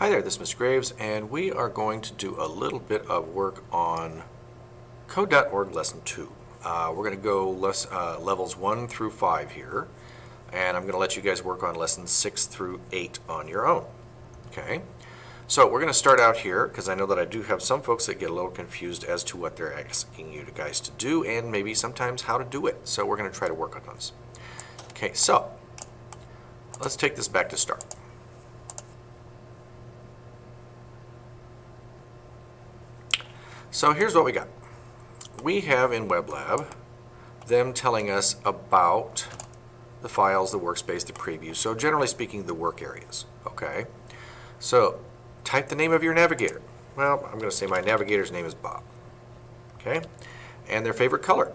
Hi there, this is Mr. Graves, and we are going to do a little bit of work on Code.org Lesson 2. We're going to go levels 1 through 5 here, and I'm going to let you guys work on lessons 6 through 8 on your own. Okay, so we're going to start out here, because I know that I do have some folks that get a little confused as to what they're asking you guys to do, and maybe sometimes how to do it. So we're going to try to work on those. Okay, so let's take this back to start. So here's what we got. We have in WebLab them telling us about the files, the workspace, the preview. So generally speaking, the work areas. Okay. So type the name of your navigator. Well, I'm going to say my navigator's name is Bob. Okay. And their favorite color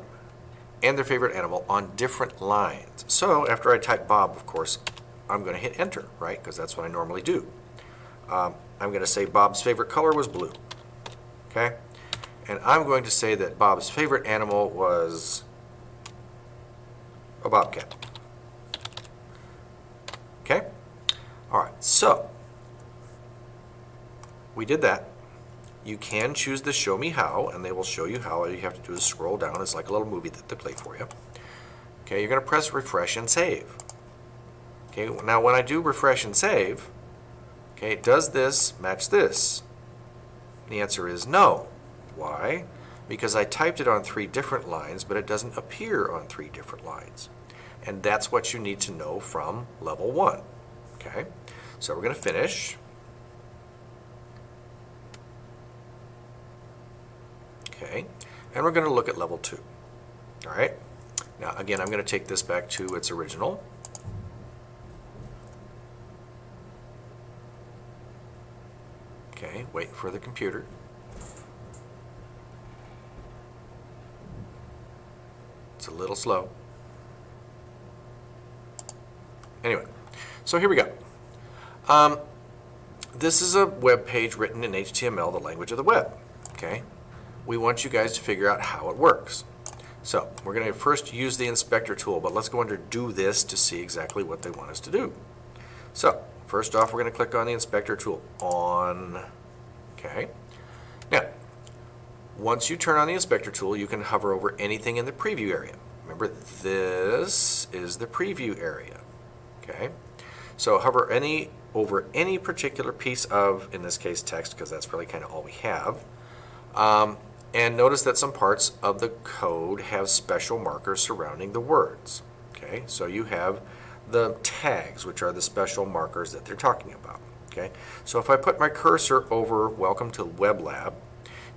and their favorite animal on different lines. So after I type Bob, of course, I'm going to hit enter, right? Because that's what I normally do. I'm going to say Bob's favorite color was blue. Okay. And I'm going to say that Bob's favorite animal was a bobcat. Okay? All right, so we did that. You can choose the show me how, and they will show you how. All you have to do is scroll down. It's like a little movie that they play for you. Okay, you're going to press refresh and save. Okay, now when I do refresh and save, okay, does this match this? The answer is no. Why? Because I typed it on 3 different lines, but it doesn't appear on 3 different lines. And that's what you need to know from level 1. Okay? So we're going to finish. Okay? And we're going to look at level 2. All right? Now, again, I'm going to take this back to its original. Okay, wait for the computer. It's a little slow. Anyway, so here we go. This is a web page written in HTML, the language of the web. Okay, we want you guys to figure out how it works. So we're going to first use the inspector tool, but let's go under do this to see exactly what they want us to do. So first off, we're going to click on the inspector tool on. Okay, now once you turn on the inspector tool, you can hover over anything in the preview area. Remember, this is the preview area. Okay, so hover over any particular piece of, in this case, text, because that's really kind of all we have. And notice that some parts of the code have special markers surrounding the words. Okay, so you have the tags, which are the special markers that they're talking about. Okay, so if I put my cursor over Welcome to WebLab,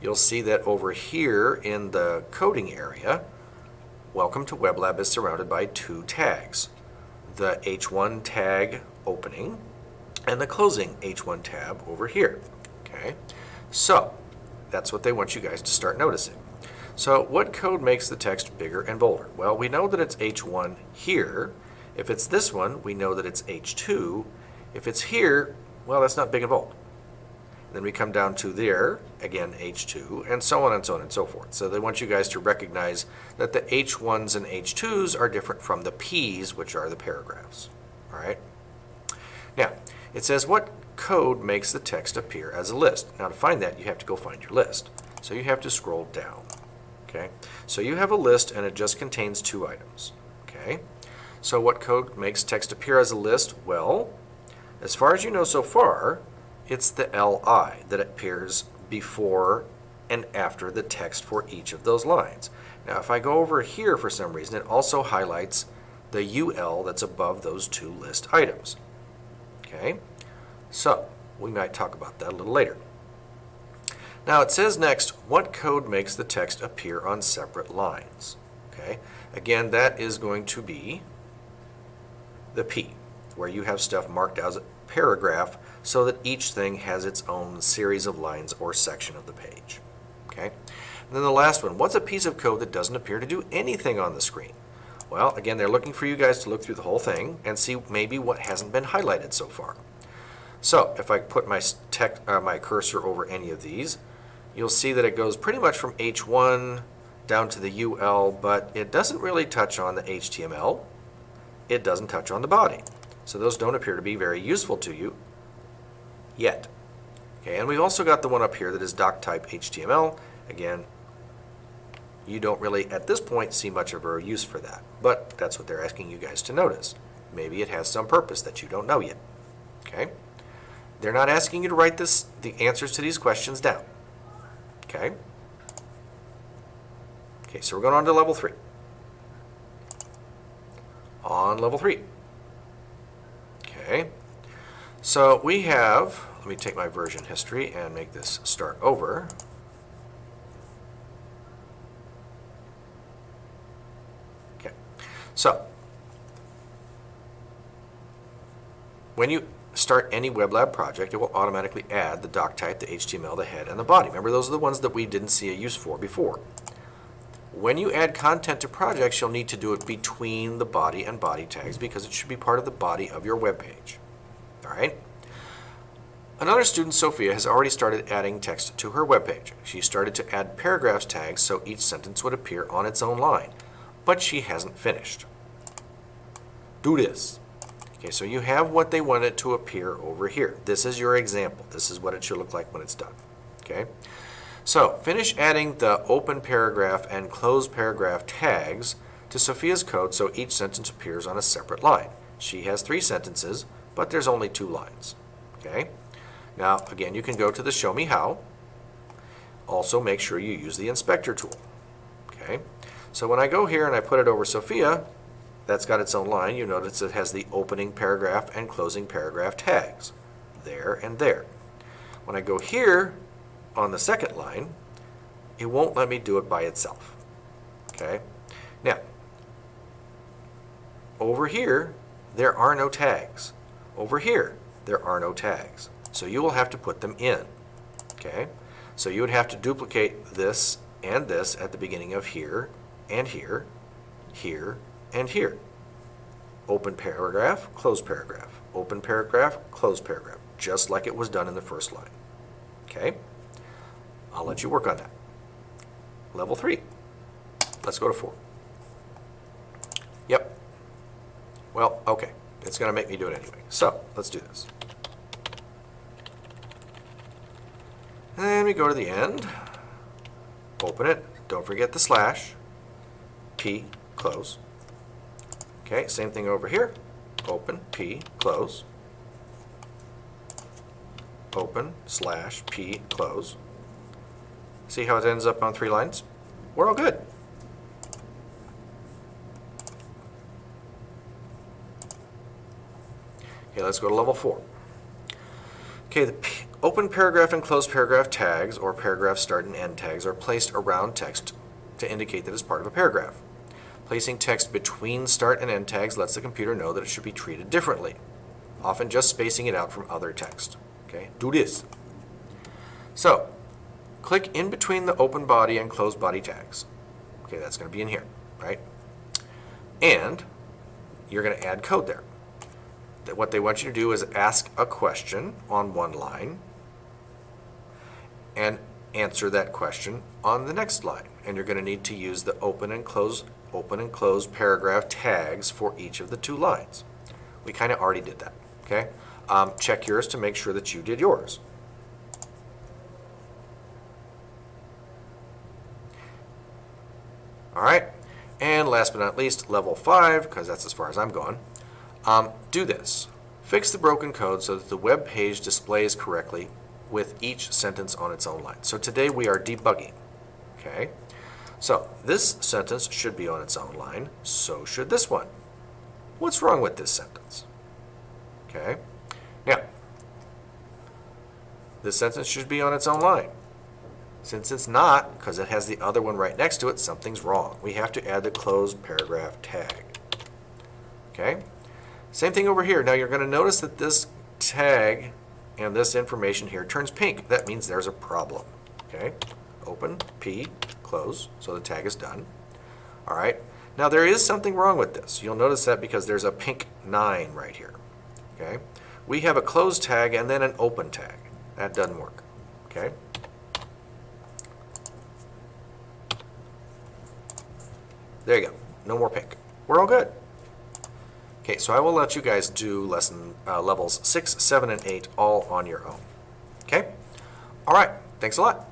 you'll see that over here in the coding area, Welcome to WebLab is surrounded by 2 tags. The H1 tag opening and the closing H1 tab over here. Okay, so that's what they want you guys to start noticing. So what code makes the text bigger and bolder? Well, we know that it's H1 here. If it's this one, we know that it's H2. If it's here, well, that's not big and bold. Then we come down to there, again, H2, and so on and so on and so forth. So they want you guys to recognize that the H1s and H2s are different from the Ps, which are the paragraphs. All right? Now, it says what code makes the text appear as a list. Now, to find that, you have to go find your list. So you have to scroll down. Okay? So you have a list, and it just contains 2 items. Okay? So what code makes text appear as a list? Well, as far as you know so far, it's the LI that appears before and after the text for each of those lines. Now, if I go over here for some reason, it also highlights the UL that's above those 2 list items. Okay, so we might talk about that a little later. Now, it says next, what code makes the text appear on separate lines? Okay, again, that is going to be the P, where you have stuff marked as a paragraph so that each thing has its own series of lines or section of the page. Okay? And then the last one, what's a piece of code that doesn't appear to do anything on the screen? Well, again, they're looking for you guys to look through the whole thing and see maybe what hasn't been highlighted so far. So if I put my cursor over any of these, you'll see that it goes pretty much from H1 down to the UL, but it doesn't really touch on the HTML. It doesn't touch on the body. So those don't appear to be very useful to you yet. Okay, and we've also got the one up here that is doc type HTML. Again, you don't really, at this point, see much of a use for that, but that's what they're asking you guys to notice. Maybe it has some purpose that you don't know yet. Okay? They're not asking you to write the answers to these questions down. Okay? Okay, so we're going on to level 3. On level 3. Okay, so we have, let me take my version history and make this start over. Okay, so when you start any Web Lab project, it will automatically add the doc type, the HTML, the head, and the body. Remember, those are the ones that we didn't see a use for before. When you add content to projects, you'll need to do it between the body and body tags because it should be part of the body of your web page. All right? Another student, Sophia, has already started adding text to her web page. She started to add paragraphs tags so each sentence would appear on its own line, but she hasn't finished. Do this. Okay, so you have what they wanted to appear over here. This is your example. This is what it should look like when it's done. Okay? So, finish adding the open paragraph and close paragraph tags to Sophia's code so each sentence appears on a separate line. She has 3 sentences, but there's only 2 lines. Okay? Now, again, you can go to the Show Me How. Also, make sure you use the Inspector tool. Okay? So when I go here and I put it over Sophia, that's got its own line. You notice it has the opening paragraph and closing paragraph tags. There and there. When I go here, on the second line, it won't let me do it by itself. Okay? Now, over here, there are no tags. Over here, there are no tags. So you will have to put them in. Okay? So you would have to duplicate this and this at the beginning of here and here, here and here. Open paragraph, close paragraph. Open paragraph, close paragraph. Just like it was done in the first line. Okay? I'll let you work on that. Level 3. Let's go to 4. Yep. Well, okay. It's going to make me do it anyway. So, let's do this. And we go to the end. Open it. Don't forget the slash. P, close. Okay, same thing over here. Open, P, close. Open, slash, P, close. See how it ends up on 3 lines? We're all good. Okay, let's go to level 4. Okay, the open paragraph and close paragraph tags, or paragraph start and end tags, are placed around text to indicate that it's part of a paragraph. Placing text between start and end tags lets the computer know that it should be treated differently, often just spacing it out from other text. Okay, do this. So, click in between the open body and closed body tags. Okay, that's going to be in here, right? And you're going to add code there. What they want you to do is ask a question on one line and answer that question on the next line. And you're going to need to use the open and close paragraph tags for each of the 2 lines. We kind of already did that, okay? Check yours to make sure that you did yours. All right, and last but not least, level 5, because that's as far as I'm going. Do this. Fix the broken code so that the web page displays correctly with each sentence on its own line. So today we are debugging. Okay? So this sentence should be on its own line. So should this one. What's wrong with this sentence? Okay? Now, this sentence should be on its own line. Since it's not, because it has the other one right next to it, something's wrong. We have to add the closed paragraph tag. Okay? Same thing over here. Now you're going to notice that this tag and this information here turns pink. That means there's a problem. Okay? Open, P, close, so the tag is done. All right? Now there is something wrong with this. You'll notice that because there's a pink 9 right here. Okay? We have a closed tag and then an open tag. That doesn't work. Okay? There you go. No more pink. We're all good. Okay, so I will let you guys do levels 6, 7, and 8 all on your own. Okay? All right, thanks a lot.